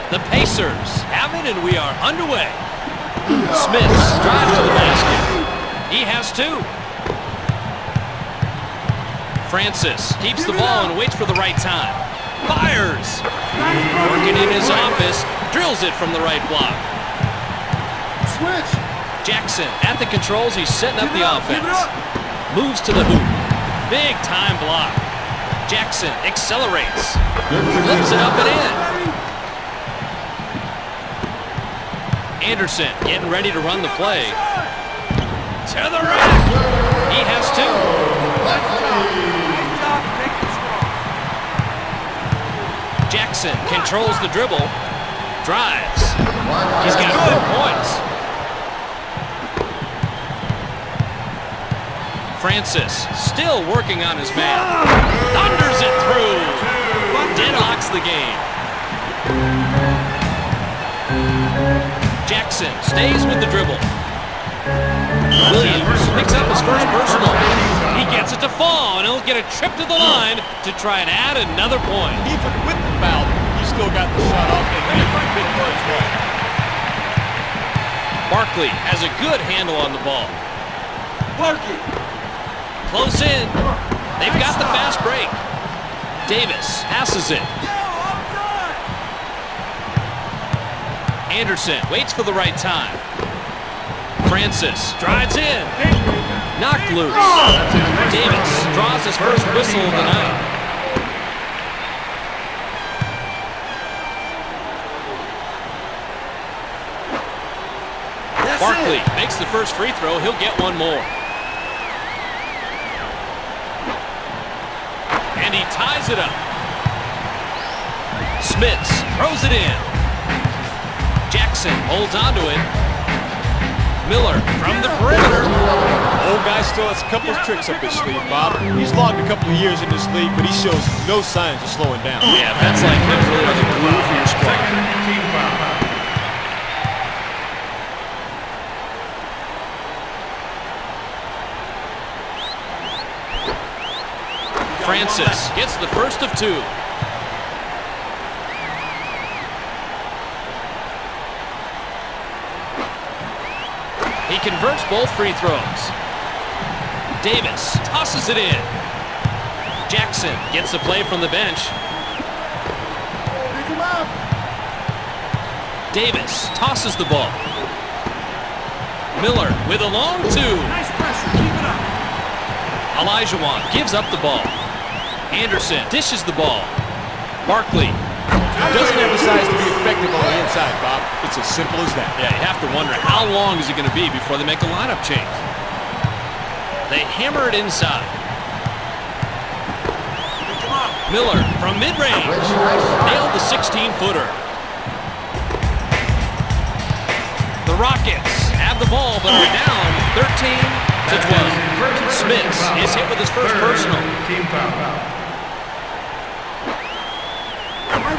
The Pacers have it, and we are underway. Smith drives to the basket. He has two. Francis keeps the ball and waits for the right time. Fires. Working in his office. Drills it from the right block. Switch. Jackson at the controls. He's setting up the offense. Moves to the hoop. Big time block. Jackson accelerates. Flips it up and in. Anderson getting ready to run the play. To the rack. He has two. Jackson controls the dribble. Drives. He's got 4 points. Francis still working on his man. Thunders it through. Deadlocks the game. Jackson stays with the dribble. Williams picks up his first personal. He gets it to fall, and he'll get a trip to the line to try and add another point. Even with the foul, he still got the shot off and made a big play as well. Barkley has a good handle on the ball. Barkley. Close in. They've got the fast break. Davis passes it. Anderson waits for the right time. Francis drives in. Knocked loose. Davis draws his first whistle of the night. Barkley makes the first free throw. He'll get one more. And he ties it up. Smits throws it in. Jackson holds onto it. Miller from the perimeter. Old guy still has a couple of tricks up his sleeve, Bob. He's logged a couple of years in this league, but he shows no signs of slowing down. Yeah, that's like him. Really like a glue for your squad. Francis gets the first of two. He converts both free throws. Davis tosses it in. Jackson gets the play from the bench. Pick him up. Davis tosses the ball. Miller with a long two. Nice pressure. Keep it up. Olajuwon gives up the ball. Anderson dishes the ball. Barkley Doesn't emphasize to be effective on the inside, Bob. It's as simple as that. Yeah, you have to wonder how long is it going to be before they make a lineup change. They hammer it inside. Miller from mid-range. Nailed the 16-footer. The Rockets have the ball but are down 13-12. Smith is hit with his first personal.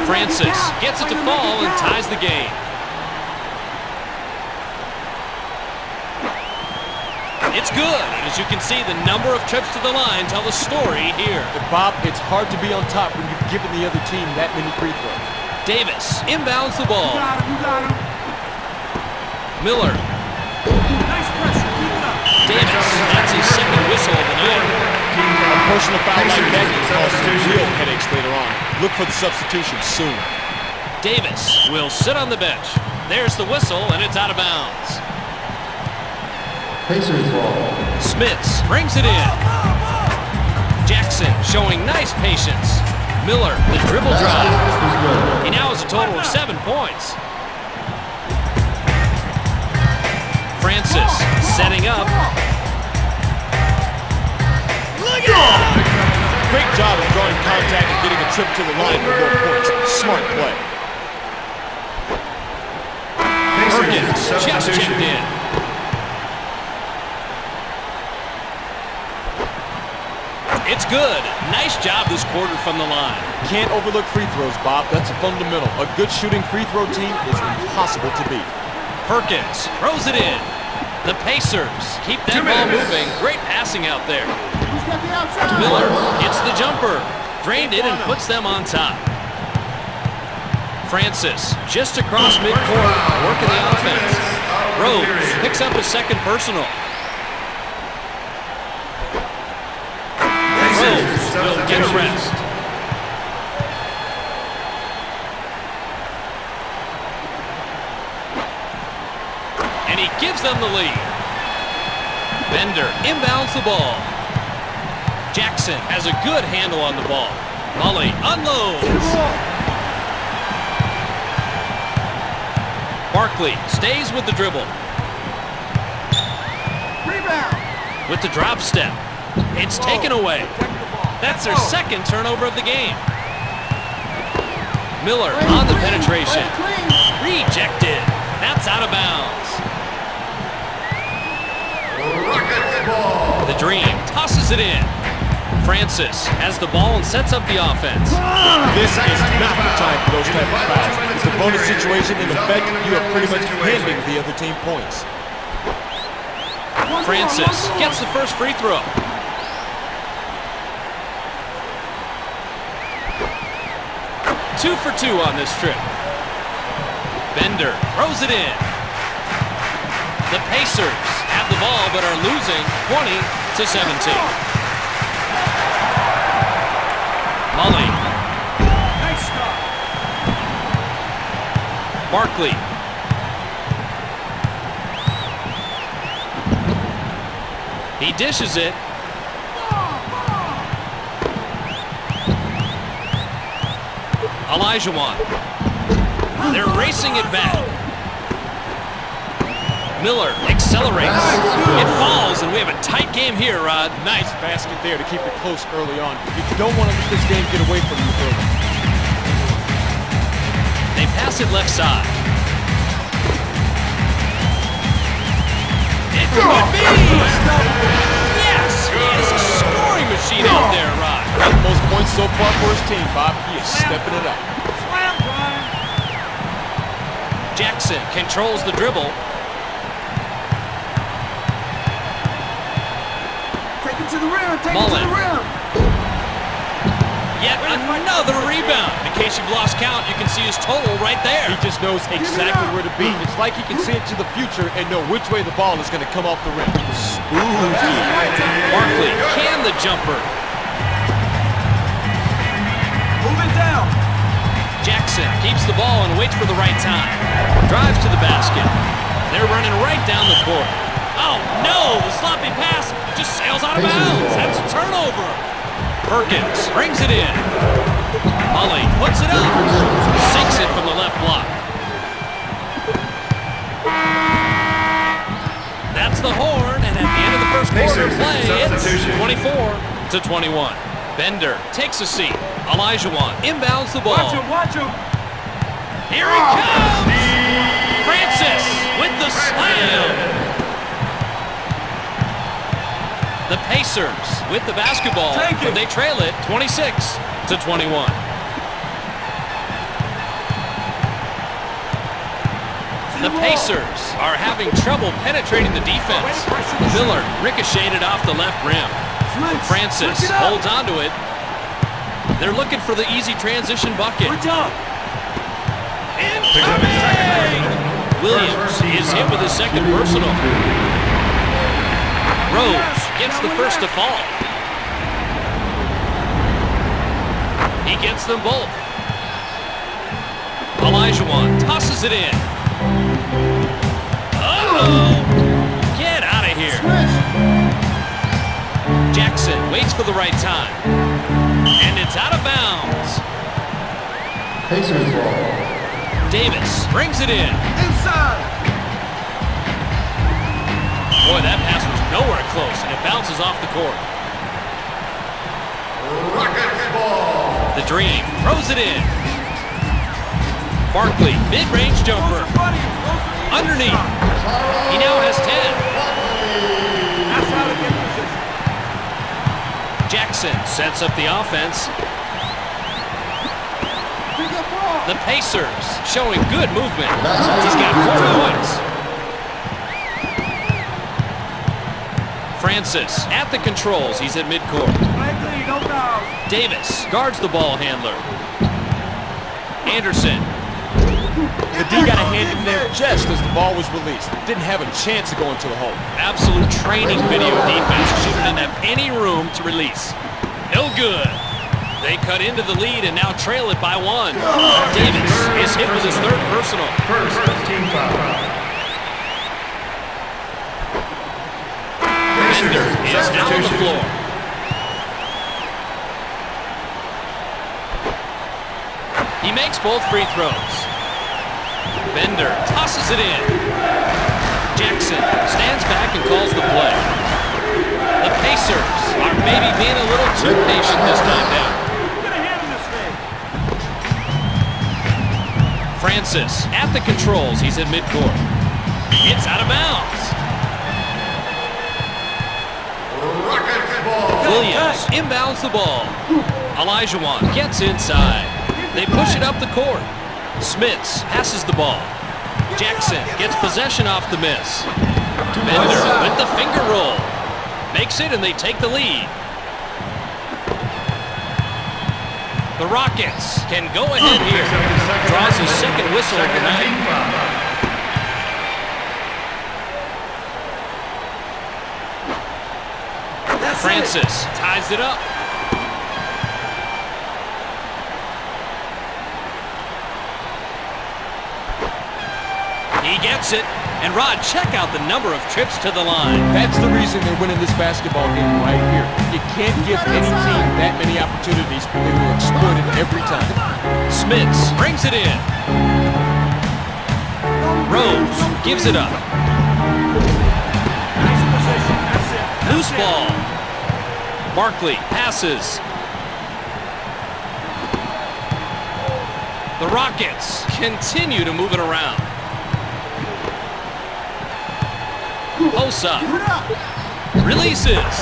Francis gets it to fall and ties the game. It's good, and as you can see, the number of trips to the line tell the story here. But Bob, it's hard to be on top when you've given the other team that many free throws. Davis inbounds the ball. You got him. Miller. Nice pressure. Keep it up. Davis, that's his second whistle of the night. A personal foul like that can cause some real headaches later on. Look for the substitution soon. Davis will sit on the bench. There's the whistle, and it's out of bounds. Pacers ball. Smits brings it in. Jackson showing nice patience. Miller, the dribble drive. He now has a total of 7 points. Francis setting up. Look at it! Great job of drawing contact and getting a trip to the line for more points. Smart play. Perkins just checked in. good. Nice job this quarter from the line. Can't overlook free throws, Bob. That's a fundamental. A good shooting free throw team is impossible to beat. Perkins throws it in. The Pacers keep that ball moving. Great passing out there. Miller hits the jumper. Drained it and puts them on top. Francis just across midcourt, working the offense. Rose picks up his second personal. Rose will get a rest. And he gives them the lead. Bender inbounds the ball. Jackson has a good handle on the ball. Mully unloads. Barkley stays with the dribble. Rebound. With the drop step. It's taken away. That's their second turnover of the game. Miller on the penetration. Rejected. That's out of bounds. The Dream tosses it in. Francis has the ball and sets up the offense. This is not the time for those type of fouls. It's a bonus situation. In effect, you are pretty much handing the other team points. Francis gets the first free throw. Two for two on this trip. Bender throws it in. The Pacers have the ball but are losing 20-17. Mully. Nice stop. Barkley. He dishes it. Olajuwon. They're racing it back. Miller accelerates. It falls, and we have a tight game here, Rod. Nice basket there to keep it close early on. You don't want to let this game get away from you early. They pass it left side. It could be! Yes! He is a scoring machine out there, Rod. Got the most points so far for his team, Bob. He is stepping it up. Slam, Brian. Jackson controls the dribble. Take it to the rim. Take it to Mullen. the rim. Yet another rebound. In case you've lost count, you can see his total right there. He just knows exactly where to be. It's like he can see into the future and know which way the ball is going to come off the rim. Spooky. Barkley can the jumper. Move it down. Jackson keeps the ball and waits for the right time. Drives to the basket. They're running right down the court. Oh no, the sloppy pass just sails out of bounds. That's a turnover. Perkins brings it in. Mully puts it up. Sinks it from the left block. That's the horn, and at the end of the first quarter play, it's 24-21. Bender takes a seat. Olajuwon inbounds the ball. Watch him. Here he comes! Francis with the slam. The Pacers with the basketball, but they trail it 26-21. The Pacers are having trouble penetrating the defense. Miller ricocheted off the left rim. Francis holds onto it. They're looking for the easy transition bucket. Incoming! Williams is hit with his second personal. Rose gets the first to fall. He gets them both. Olajuwon tosses it in. Uh-oh! Get out of here. Jackson waits for the right time. And it's out of bounds. Pacers ball. Davis brings it in. Inside. Boy, that pass was nowhere close, and it bounces off the court. Rockets ball. The Dream throws it in. Barkley, mid-range jumper. Underneath. He now has 10. That's how to get position. Jackson sets up the offense. The Pacers showing good movement. He's got 4 points. Francis at the controls. He's at midcourt. Davis guards the ball handler. Anderson. The D got a hand in there just as the ball was released. Didn't have a chance to go into the hole. Absolute training video defense. Shooter didn't have any room to release. No good. They cut into the lead and now trail it by 1. Davis is hit with his 3rd personal. First team foul. Bender is down on the floor. He makes both free throws. Bender tosses it in. Jackson stands back and calls the play. The Pacers are maybe being a little too patient this time down. Francis at the controls. He's at midcourt. It's out of bounds. Williams inbounds the ball. Olajuwon gets inside. They push it up the court. Smits passes the ball. Jackson gets possession off the miss. Bender with the finger roll. Makes it and they take the lead. The Rockets can go ahead here. Draws his 2nd whistle of the night. Francis ties it up. He gets it. And Rod, check out the number of trips to the line. That's the reason they're winning this basketball game right here. You can't give any team that many opportunities, but they will exploit it every time. Smits brings it in. Rose gives it up. Loose ball. Barkley passes. The Rockets continue to move it around. Post up. Releases.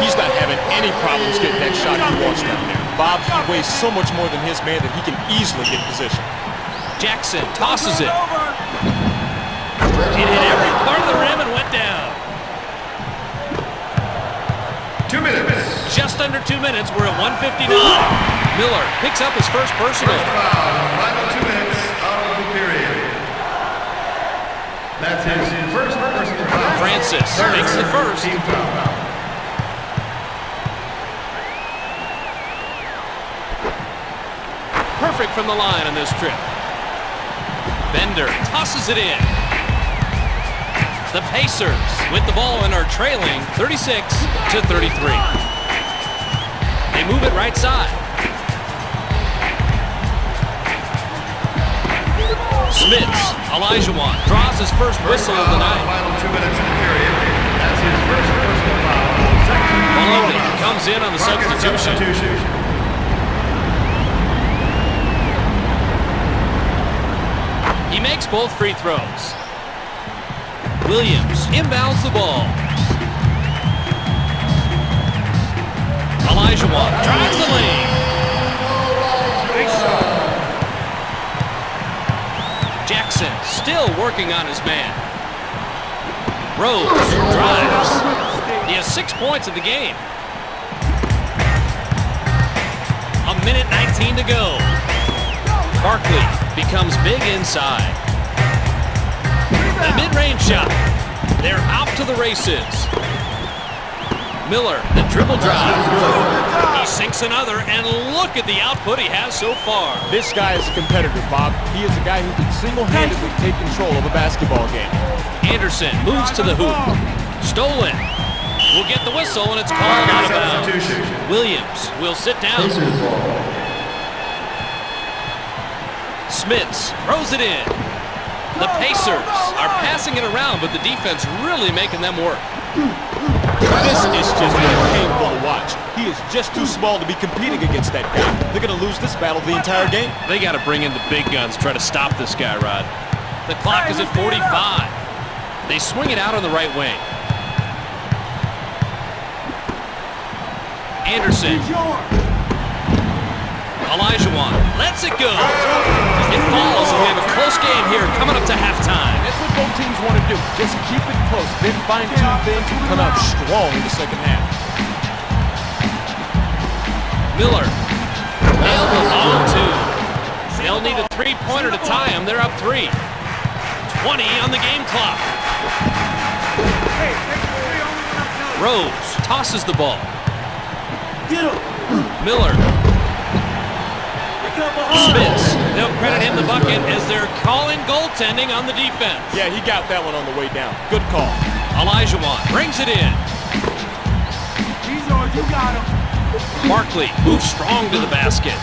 He's not having any problems getting that shot he wants down there. Bob weighs so much more than his man that he can easily get position. Jackson tosses it. It hit every part of the rim and went down. 2 minutes. Just under 2 minutes. We're at 1:59. Miller picks up his first personal. Final 2 minutes of the period. That's his first personal foul. Francis makes the first. Team foul. Perfect from the line on this trip. Bender tosses it in. The Pacers with the ball and are trailing 36-33. They move it right side. Smits, Olajuwon draws his first whistle of the night. Final 2 minutes of the period. That's his first personal foul. Maloney comes in on the substitution. He makes both free throws. Williams inbounds the ball. Olajuwon drives the lane. Jackson still working on his man. Rose drives. He has 6 points of the game. 1:19 to go. Barkley becomes big inside. The mid-range shot. They're out to the races. Miller, the dribble drive. He sinks another, and look at the output he has so far. This guy is a competitor, Bob. He is a guy who can single-handedly take control of a basketball game. Anderson moves to the hoop. Stolen. Will get the whistle, and it's called out of bounds. Williams will sit down. Smits throws it in. The Pacers are passing it around, but the defense really making them work. This is just painful to watch. He is just too small to be competing against that guy. They're going to lose this battle the entire game. They got to bring in the big guns, try to stop this guy, Rod. The clock is at 45. They swing it out on the right wing. Anderson. He's yours. Olajuwon lets it go. It falls, and we have a close game here coming up to halftime. That's what both teams want to do. Just keep it close, then fine-tune things and come out strong in the second half. Miller nailed the long two. They'll need a three-pointer to tie them. They're up 3. 20 on the game clock. Rose tosses the ball. Get him. Miller. Smits. They'll credit him the bucket as they're calling goaltending on the defense. Yeah, he got that one on the way down. Good call. Olajuwon brings it in. He's yours. You got him. Barkley moves strong to the basket.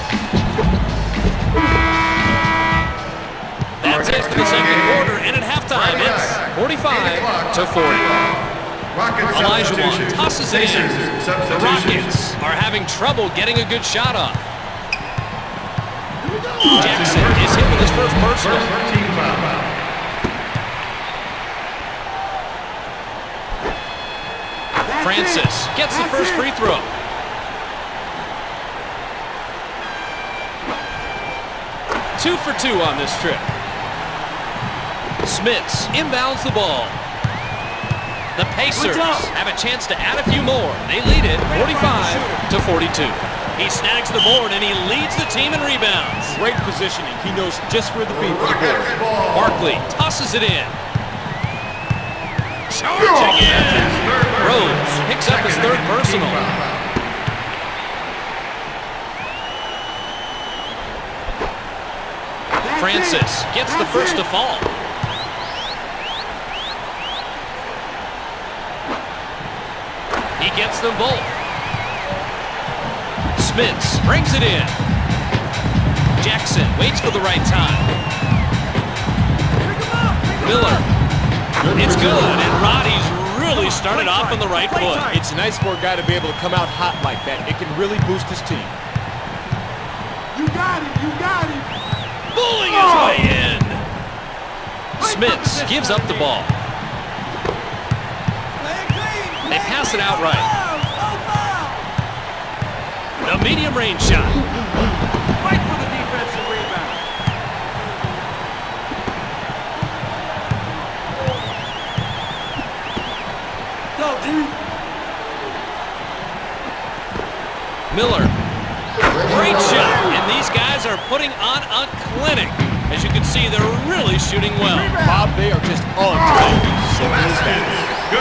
That's it for the second quarter, and at halftime, it's 45-40. Olajuwon tosses it in. The Rockets are having trouble getting a good shot off. Jackson is hit with his first personal. Francis gets the first free throw. Two for 2 on this trip. Smits inbounds the ball. The Pacers have a chance to add a few more. They lead it 45-42. He snags the board and he leads the team in rebounds. Great positioning. He knows just where to be for the board. Barkley tosses it in. Charging in. Rose picks up his third personal. Francis gets the first to fall. He gets them both. Smits brings it in. Jackson waits for the right time. Miller. It's good, and Roddy's really started off on the right foot. It's nice for a guy to be able to come out hot like that. It can really boost his team. You got him. You got him. Bulling his way in. Smits gives up the ball. They pass it out right. The medium range shot. Fight for the defensive rebound. Go, dude. Miller. Great shot. And these guys are putting on a clinic. As you can see, they're really shooting well. Bob, they are just on top. Simple as that.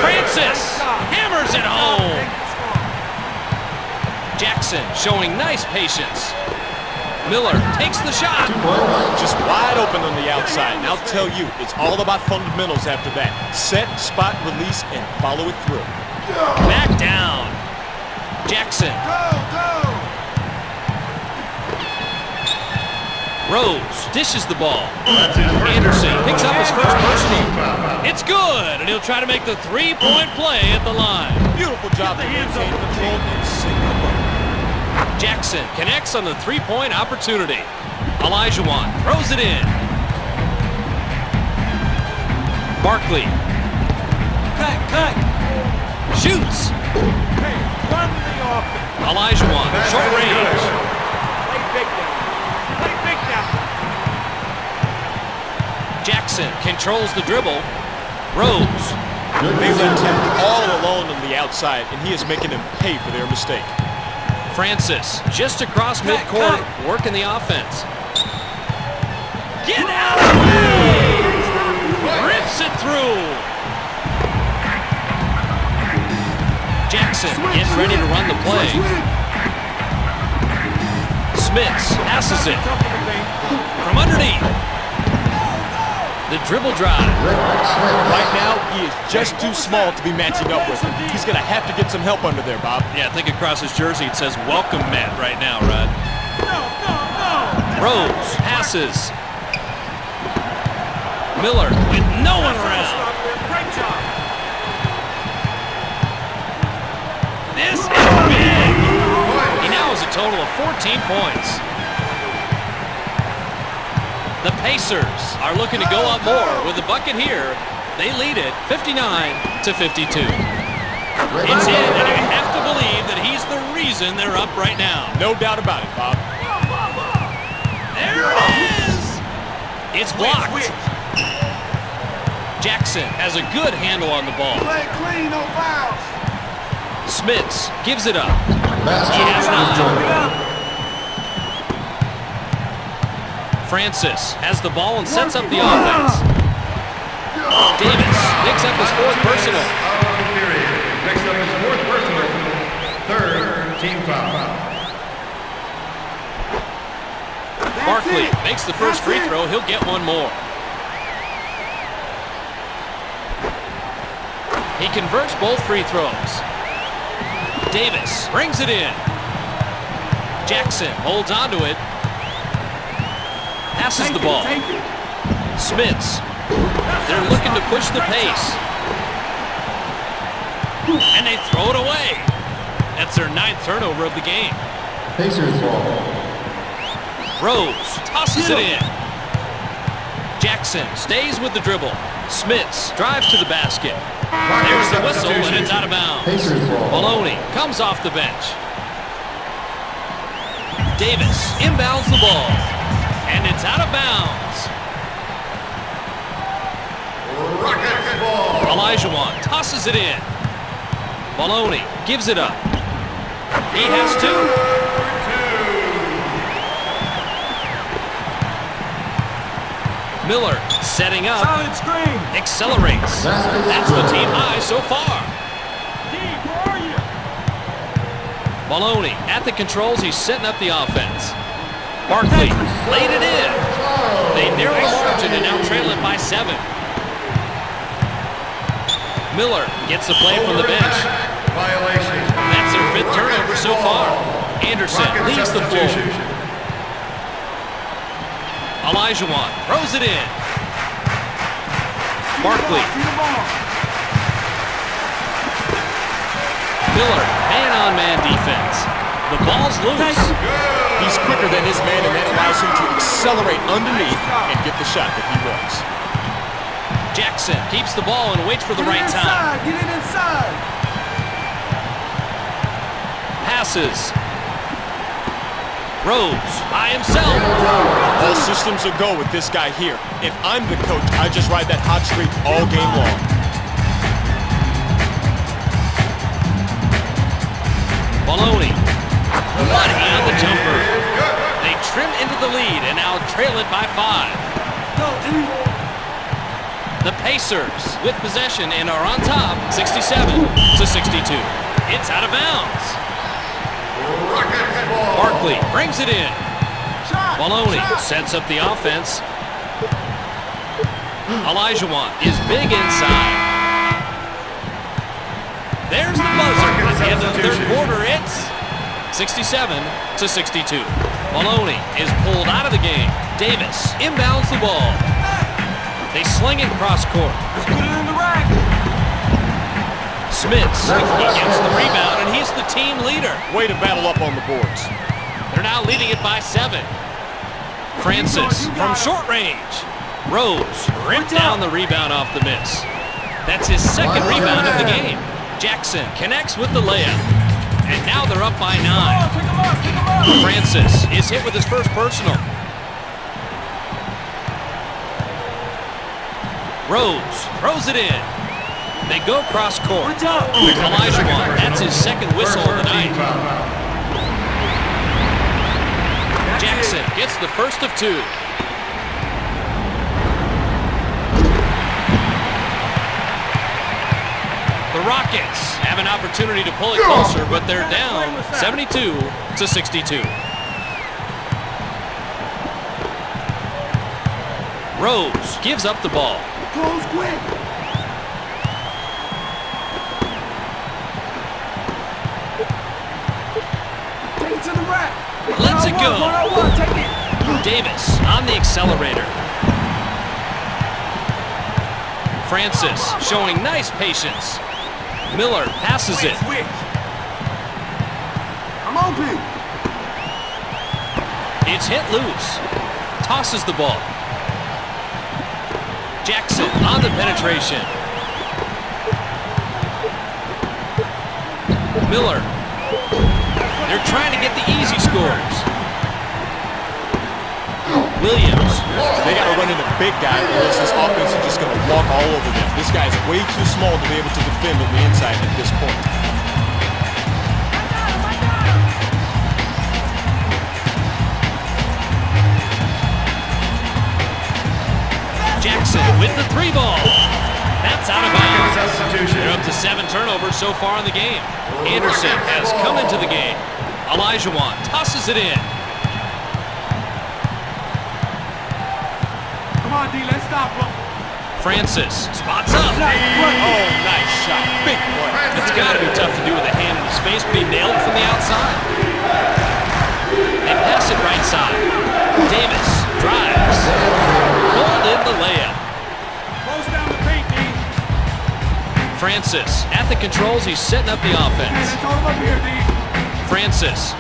Francis hammers it home. Jackson showing nice patience. Miller takes the shot. Just wide open on the outside. And I'll tell you, it's all about fundamentals after that. Set, spot, release, and follow it through. Back down. Jackson. Rose dishes the ball. Anderson picks up his first personal. It's good, and he'll try to make the three-point play at the line. Beautiful job to maintain control and sink the ball. Jackson connects on the three-point opportunity. Olajuwon throws it in. Barkley. Cut. Shoots. Hey, run the offense. Olajuwon, short range. Play big down. Play big down. Jackson controls the dribble. Rose. They left him all alone on the outside, and he is making them pay for their mistake. Francis just across midcourt, working the offense. Get out of the way! Rips it through. Jackson getting ready to run the play. Smits passes it from underneath. The dribble drive. Right now, he is just too small to be matching up with him. He's going to have to get some help under there, Bob. Yeah, I think across his jersey it says "Welcome, Matt" right now, Rod. No. Rose passes. Miller with no one around. Great job. This is big. He now has a total of 14 points. The Pacers are looking to go up more with the bucket here. They lead it 59-52. It's in, and you have to believe that he's the reason they're up right now. No doubt about it, Bob. There it is! It's blocked. Jackson has a good handle on the ball. Play clean, no fouls. Smits gives it up. He has none. Francis has the ball and sets up the offense. Davis picks up his fourth personal. Picks up his fourth personal. Third team foul. Barkley makes the first free throw. He'll get one more. He converts both free throws. Davis brings it in. Jackson holds onto it. Passes the ball. Smits. They're looking to push the pace. And they throw it away. That's their 9th turnover of the game. Pacers ball. Rose tosses it in. Jackson stays with the dribble. Smits drives to the basket. There's the whistle, and it's out of bounds. Pacers ball. Maloney comes off the bench. Davis inbounds the ball. And it's out of bounds. Rockets ball. Olajuwon tosses it in. Maloney gives it up. He has two. Miller setting up. Solid screen. Accelerates. That's the team high so far. Deep, where are you? Maloney at the controls. He's setting up the offense. Barkley laid it in. They narrow the margin and now trail it by 7. Miller gets the play from the bench. Violation. That's their 5th turnover so far. Anderson leads the floor. Olajuwon throws it in. Barkley. Miller, man-on-man defense. The ball's loose. He's quicker than his man, and that allows him to accelerate underneath and get the shot that he wants. Jackson keeps the ball and waits for the right time. Get it inside. Passes. Rose by himself. All systems are go with this guy here. If I'm the coach, I just ride that hot streak all game long. Maloney. Money on the jumper. They trim into the lead and now trail it by 5. The Pacers with possession and are on top, 67-62. It's out of bounds. Barkley brings it in. Maloney sets up the offense. Olajuwon is big inside. There's the buzzer at the end of the 3rd quarter. It's 67-62. Maloney is pulled out of the game. Davis inbounds the ball. They sling it cross court. Let's put it in the rack. Smits, he gets the rebound, and he's the team leader. Way to battle up on the boards. They're now leading it by 7. Francis from short range. Rose ripped down the rebound off the miss. That's his 2nd rebound of the game. Jackson connects with the layup. And now they're up by 9. Francis is hit with his first personal. Rose throws it in. They go cross court. Olajuwon, that's his 2nd whistle of the night. Jackson gets the first of 2. The Rockets have an opportunity to pull it closer, but they're down 72-62. Rose gives up the ball. Close quick. Take it to the rack. Let's it go. 1-on-1, take it. Davis on the accelerator. Francis showing nice patience. Miller passes it. Switch. I'm open. It's hit loose. Tosses the ball. Jackson on the penetration. Miller. They're trying to get the easy scores. Williams. They got to run into big guy, or else this offense is just going to walk all over them. This guy is way too small to be able to defend on the inside at this point. Jackson with the 3 ball. That's out of bounds. Substitution. They're up to 7 turnovers so far in the game. Anderson has come into the game. Olajuwon tosses it in. Come on, D, let's stop him. Francis spots up. Oh, nice shot. Big play. It's got to be tough to do with a hand in his face, but he nailed it from the outside. They pass it right side. Davis drives. Pulled in the layup. Close down the paint, D. Francis at the controls. He's setting up the offense. Let's hold him up here, D. Francis.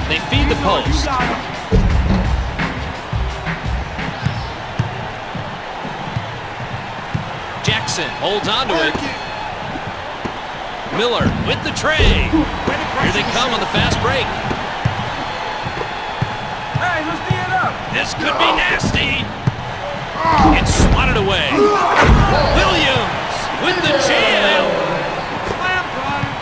They feed the You post. got him. Jackson holds on to it. Miller with the tray. Here they come on the fast break. Hey, let's D it up. This could be nasty. It's swatted away. Williams with the jam. Slam, Brian.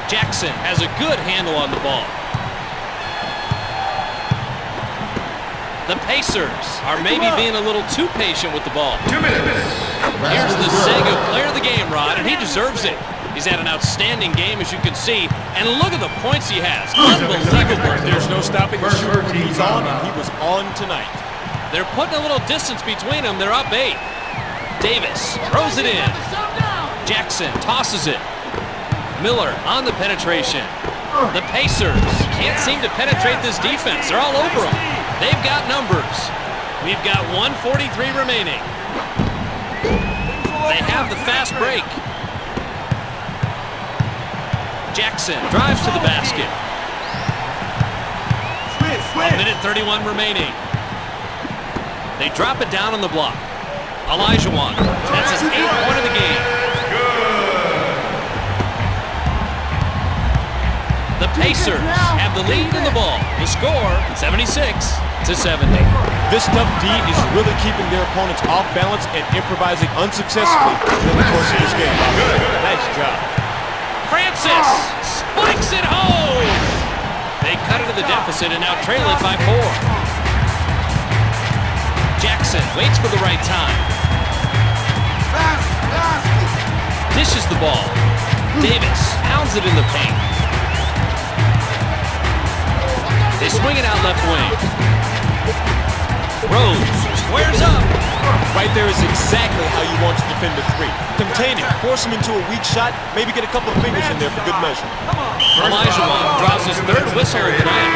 Jackson has a good handle on the ball. The Pacers are maybe being a little too patient with the ball. 2 minutes. Here's the Sega player of the game, Rod, and he deserves it. He's had an outstanding game, as you can see, and look at the points he has. Unbelievable. There's no stopping the shooter. He's on, and he was on tonight. They're putting a little distance between them. They're up 8. Davis throws it in. Jackson tosses it. Miller on the penetration. The Pacers can't seem to penetrate this defense. They're all over them. They've got numbers. We've got 1:43 remaining. They have the fast break. Jackson drives to the basket. Switch. 1 minute 31 remaining. They drop it down on the block. Olajuwon. That's his 8th point of the game. The Pacers have the lead in the ball. The score, 76-70. This tough D is really keeping their opponents off balance and improvising unsuccessfully during the course of this game. Nice job. Francis spikes it home. They cut into the deficit and now trail it by 4. Jackson waits for the right time. Dishes the ball. Davis pounds it in the paint. They swing it out left wing. Rose squares up. Right there is exactly how you want to defend the 3. Contain it, force him into a weak shot, maybe get a couple of fingers in there for good measure. Olajuwon draws his 3rd whistle of the night.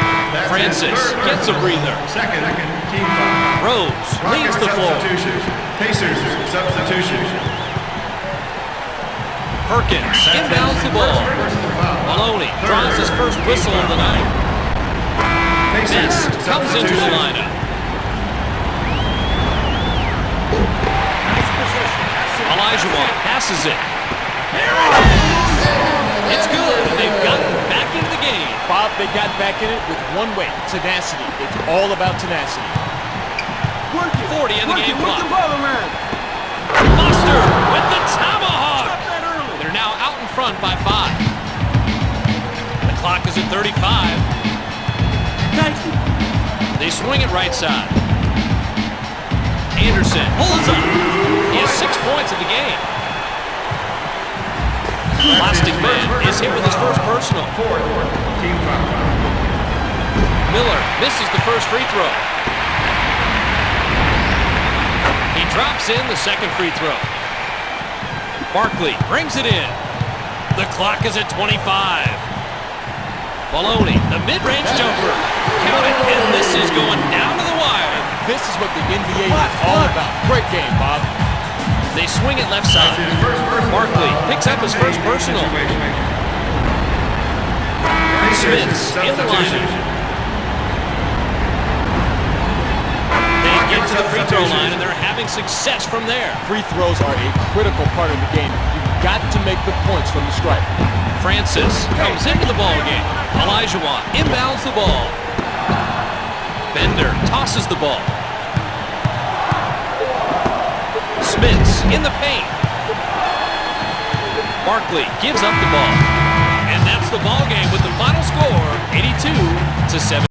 Francis gets a breather. Second team foul. Rose leads the floor. Substitution. Pacers substitution. Perkins inbounds the ball. Personal foul. Maloney draws his first whistle of the night. Pacers Best comes into the substitution. lineup. Olajuwon passes it. It's good. They've gotten back into the game. Bob, they got back in it with one way, tenacity. It's all about tenacity. 40 in the game clock. man. Foster with the tomahawk. They're now out in front by 5. The clock is at 35. Thank you. They swing it right side. Anderson pulls up. He has 6 points in the game. Plastic Man is hit with his first personal. Fourth team foul. Miller misses the first free throw. He drops in the second free throw. Barkley brings it in. The clock is at 25. Maloney, the mid-range jumper. Count it, and this is going down to the wire. This is what the NBA is all about. Great game, Bob. They swing it left side. Barkley picks up his first personal. Smith's in the lineup. They get to the free throw line, and they're having success from there. Free throws are a critical part of the game. You've got to make the points from the stripe. Francis comes into the ball game. Olajuwon inbounds the ball. Bender tosses the ball. Smith's in the paint. Barkley gives up the ball. And that's the ball game with the final score, 82-7.